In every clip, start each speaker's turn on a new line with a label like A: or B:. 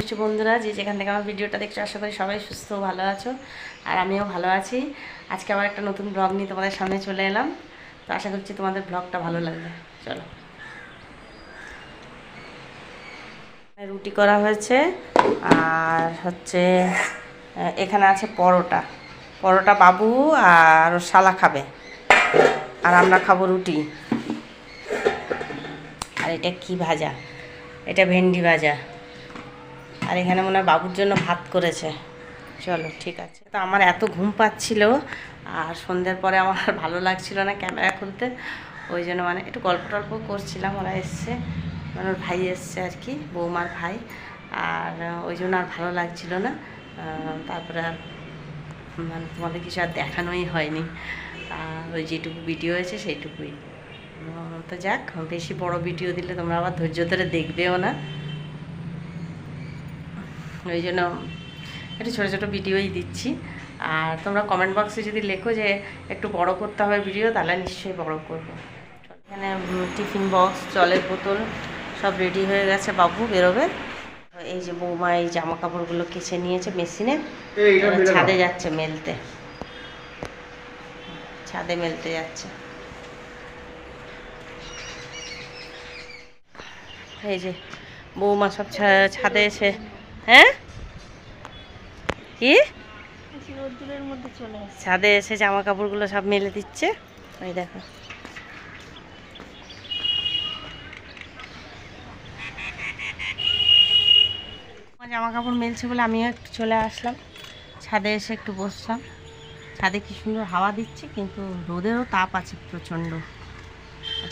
A: মিষ্টি বন্ধুরা, যে যেখান থেকে আমার ভিডিওটা দেখছো, আশা করি সবাই সুস্থ ভালো আছো। আর আমিও ভালো আছি। আজকে আবার একটা নতুন ব্লগ নিয়ে তোমাদের সামনে চলে এলাম। তো আশা করছি তোমাদের ব্লগটা ভালো লাগবে। চলো, রুটি করা হয়েছে আর হচ্ছে এখানে আছে পরোটা। পরোটা বাবু আর ওর শালা খাবে, আর আমরা খাবো রুটি। আর এটা কি ভাজা? এটা ভেন্ডি ভাজা। আর এখানে মনে হয় বাবুর জন্য ভাত করেছে। চলো ঠিক আছে। তো আমার এত ঘুম পাচ্ছিল আর সন্ধ্যের পরে আমার আর ভালো লাগছিল না ক্যামেরা খুলতে, ওই জন্য মানে একটু গল্প টল্প করছিলাম। ওরা এসছে, মানে ওর ভাই এসছে আর কি, বৌমার ভাই। আর ওই জন্য আর ভালো লাগছিল না। তারপরে আর মানে তোমাদের কিছু আর দেখানোই হয়নি। আর ওই যেটুকু ভিডিও হয়েছে সেইটুকুই। তো যাক, বেশি বড় ভিডিও দিলে তোমরা আবার ধৈর্য ধরে দেখবেও না, ওই জন্য একটু ছোটো ছোটো ভিডিওই দিচ্ছি। আর তোমরা কমেন্ট বক্সে যদি লেখো যে একটু বড় করতে হবে ভিডিও, তাহলে নিশ্চয়ই বড় করবো। এখানে টিফিন বক্স, জলের বোতল সব রেডি হয়ে গেছে, বাবু বেরোবে। এই যে বৌমা এই জামা কাপড়গুলো কেচে নিয়েছে মেশিনে, ছাদে যাচ্ছে মেলতে, ছাদে মেলতে যাচ্ছে। এই যে বৌমা সব ছাদে এসে, হ্যাঁ কি রোদ্দুরের মধ্যে চলে আসছে, ছাদে এসে জামা কাপড়গুলো সব মেলে দিচ্ছে। ওই দেখো, জামা কাপড় মেলছে বলে আমিও একটু চলে আসলাম ছাদে, এসে একটু বসলাম। ছাদে কি সুন্দর হাওয়া দিচ্ছে, কিন্তু রোদেরও তাপ আছে প্রচণ্ড।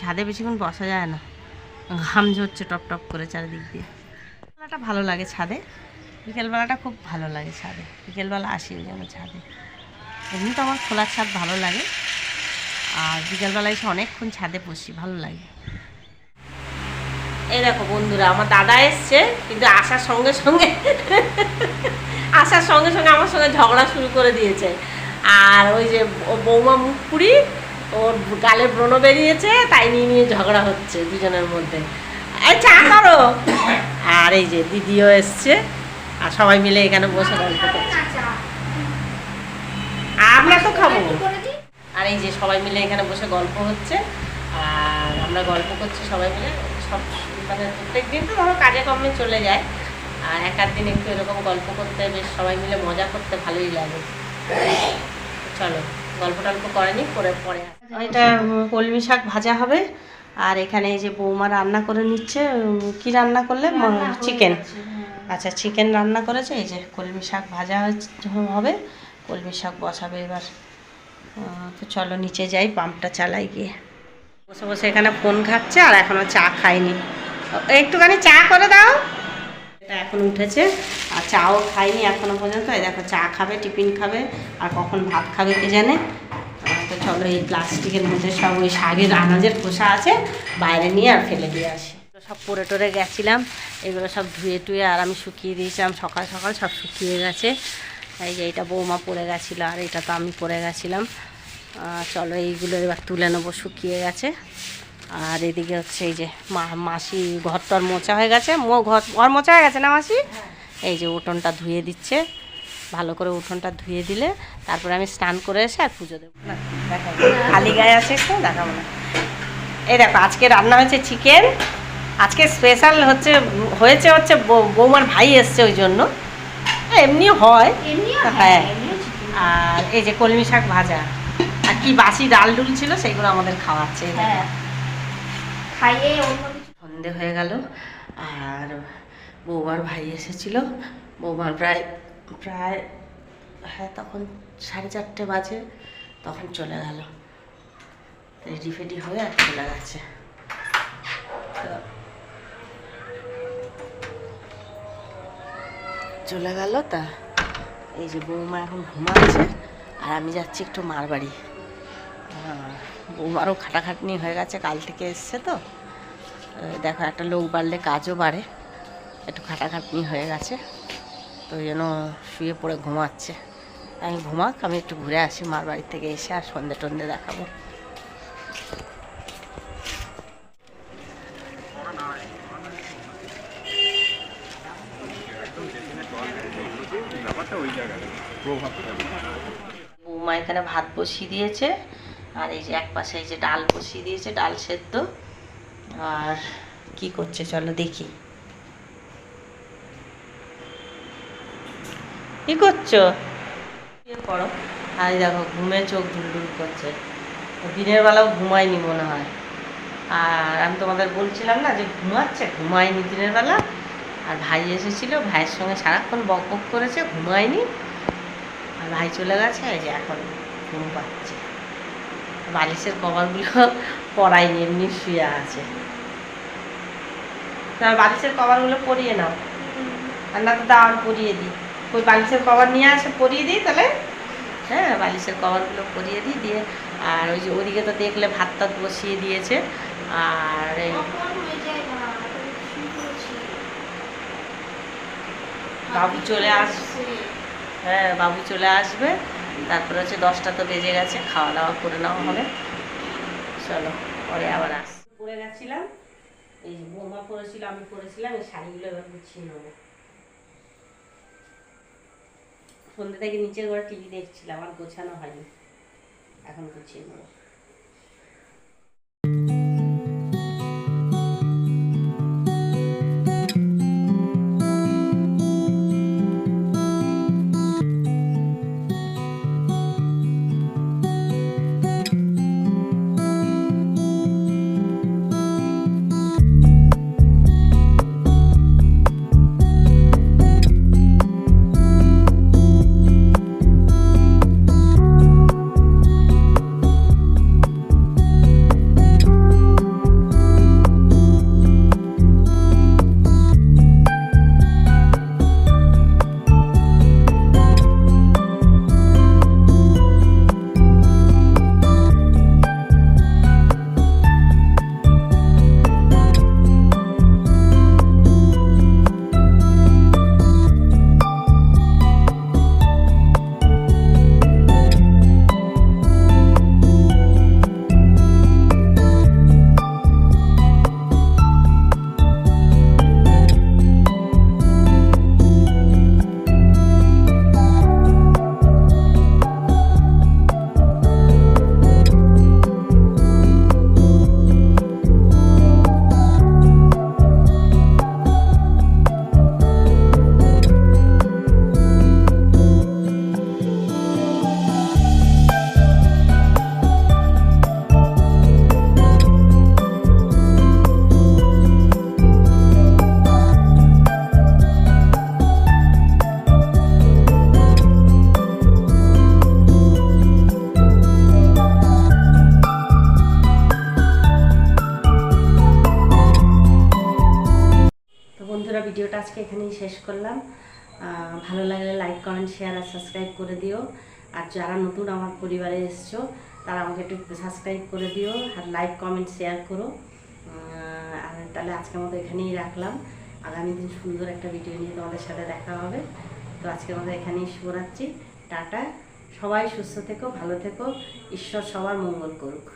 A: ছাদে বেশিক্ষণ বসা যায় না, ঘাম ঝরছে টপ টপ করে চারিদিক দিয়ে। বেলাটা ভালো লাগে ছাদে, বিকেলবেলাটা খুব ভালো লাগে ছাদে। বিকেলবেলা আসি ওই জন্য ছাদে। এমনি তো আমার খোলা ছাদ ভালো লাগে, আর বিকেলবেলা এসে অনেকক্ষণ ছাদে বসি, ভালো লাগে। এই দেখো বন্ধুরা, আমার দাদা এসছে, কিন্তু আসার সঙ্গে সঙ্গে আমার সঙ্গে ঝগড়া শুরু করে দিয়েছে। আর ওই যে বৌমা মুখ পুরি, ওর গালে ব্রণ বেরিয়েছে, তাই নিয়ে ঝগড়া হচ্ছে দুজনের মধ্যে। এই চা করো। আর এই যে দিদিও এসছে, আর সবাই মিলে এখানে বসে গল্প করছে। আমরা তো খাবো। আর এই যে সবাই মিলে এখানে বসে গল্প হচ্ছে, আর আমরা গল্প করছি সবাই মিলে। সব মানে প্রত্যেক দিন তো ধরো কাজে কর্মে চলে যায়, আর এক আধ দিন একটু এরকম গল্প করতে, বেশ সবাই মিলে মজা করতে ভালোই লাগে। চলো, গল্প টল্প করেনি, পরে পরে এটা কলমি শাক ভাজা হবে। আর এখানে এই যে বৌমা রান্না করে নিচ্ছে। কি রান্না করলে? চিকেন। আচ্ছা, চিকেন রান্না করেছে। এই যে কলমি শাক ভাজা হবে, কলমি শাক বসাবে এবার। তো চলো নিচে যাই, পাম্পটা চালাই গিয়ে। বসে বসে এখানে ফোন ঘাটছে, আর এখনো চা খায়নি। একটুখানি চা করে দাও। এটা এখন উঠেছে, আর চাও খায়নি এখনো পর্যন্ত। এই দেখো, চা খাবে, টিফিন খাবে, আর কখন ভাত খাবে কে জানে। তো চলো, এই প্লাস্টিকের মধ্যে সব ওই শাকের আনাজের খোসা আছে, বাইরে নিয়ে আর ফেলে দিয়ে আসি। সব পরে টরে গেছিলাম, এগুলো সব ধুয়ে টুয়ে আর আমি শুকিয়ে দিয়েছিলাম সকাল সকাল, সব শুকিয়ে গেছে। এই যে এটা বৌমা পরে গেছিলো, আর এটা তো আমি পরে গেছিলাম। চলো, এইগুলো এবার তুলে নেবো, শুকিয়ে গেছে। আর এদিকে হচ্ছে এই যে মাসি ঘর টর মোছা হয়ে গেছে, ঘর মোছা হয়ে গেছে না মাসি? এই যে উঠোনটা ধুয়ে দিচ্ছে, ভালো করে উঠোনটা ধুয়ে দিলে তারপরে আমি স্নান করে এসে আর পুজো দেবো না। দেখো, খালি গায়ে আছে, একটু দেখাবো না। এই দেখো, আজকে রান্না হয়েছে চিকেন। আজকে স্পেশাল হচ্ছে বৌমার ভাই এসছে, ওই জন্য। এমনি হয়, হ্যাঁ। আর এই যে কলমি শাক ভাজা, আর কি বাসি ডাল ডুল ছিল, সেইগুলো আমাদের খাওয়াচ্ছে। সন্ধে হয়ে গেল, আর বৌমার ভাই এসেছিল। বৌমার প্রায় হ্যাঁ তখন 4:30 বাজে, তখন চলে গেল। রেডি ফেডি হয়ে আর চলে গেছে। চলে গেল। তা এই যে বৌমা এখন ঘুমাচ্ছে, আর আমি যাচ্ছি একটু মার বাড়ি। বৌমারও খাটাখাটনি হয়ে গেছে, কাল থেকে এসছে তো। দেখো, একটা লোক বাড়লে কাজও বাড়ে, একটু খাটাখাটনি হয়ে গেছে, তো ওই জন্য শুয়ে পড়ে ঘুমাচ্ছে। আমি ঘুমাক, আমি একটু ঘুরে আসি মার বাড়ি থেকে এসে, আর সন্ধে টন্ধে দেখাবো। বৌমা এখানে ভাত বসিয়ে দিয়েছে, আর এই যে এক পাশে এই যে ডাল বসিয়ে দিয়েছে, ডাল সেদ্ধ। আর কি করছে চলো দেখি। কি করছো? করো। আর দেখো ঘুমে চোখ ঢুলঢুল করছে, দিনের বেলাও ঘুমায়নি মনে হয়। আর আমি তোমাদের বলছিলাম না যে ঘুমায়নি দিনের বেলা। আর ভাই এসেছিল, ভাইয়ের সঙ্গে সারাক্ষণ বক বক করেছে, ঘুমায়নি। আর ভাই চলে গেছে, এই যে এখন ঘুম পাচ্ছে। বালিশের কভারগুলো পরাইনি, এমনি শুয়ে আছে। তার বালিশের কভারগুলো পরিয়ে নাও, আর না তো দাও পরিয়ে দিই। ওই বালিশের কভার নিয়ে আসে, পরিয়ে দিই তাহলে। হ্যাঁ, বালিশের কভারগুলো পরিয়ে দিই দিয়ে। আর ওই যে ওদিকে তো দেখলে ভাত টাত বসিয়ে দিয়েছে। আর বাবু চলে আসবে। হ্যাঁ, বাবু চলে আসবে, তারপরে হচ্ছে 10টা তো বেজে গেছে, খাওয়া দাওয়া করে নেওয়া হবে। চলো পরে আবার পরে গেছিলাম, এই যে বৌমা পরেছিল, আমি পরেছিলাম, এই শাড়িগুলো এবার গুছিয়ে নেবো। সন্ধ্যে থেকে নিচের ঘরে টিভি দেখছিলাম, আর গোছানো হয়নি, এখন গুছিয়ে নেবো। ভিডিওটা আজকে এখানেই শেষ করলাম। ভালো লাগলে লাইক কমেন্ট শেয়ার আর সাবস্ক্রাইব করে দিও। আর যারা নতুন আমার পরিবারে এসছো তারা আমাকে একটু সাবস্ক্রাইব করে দিও, আর লাইক কমেন্ট শেয়ার করো। আর তাহলে আজকের মতো এখানেই রাখলাম। আগামী দিন সুন্দর একটা ভিডিও নিয়ে তোমাদের সাথে দেখা হবে। তো আজকের মতো এখানেই শুভরাত্রি, টাটা। সবাই সুস্থ থেকো, ভালো থেকো, ঈশ্বর সবার মঙ্গল করুক।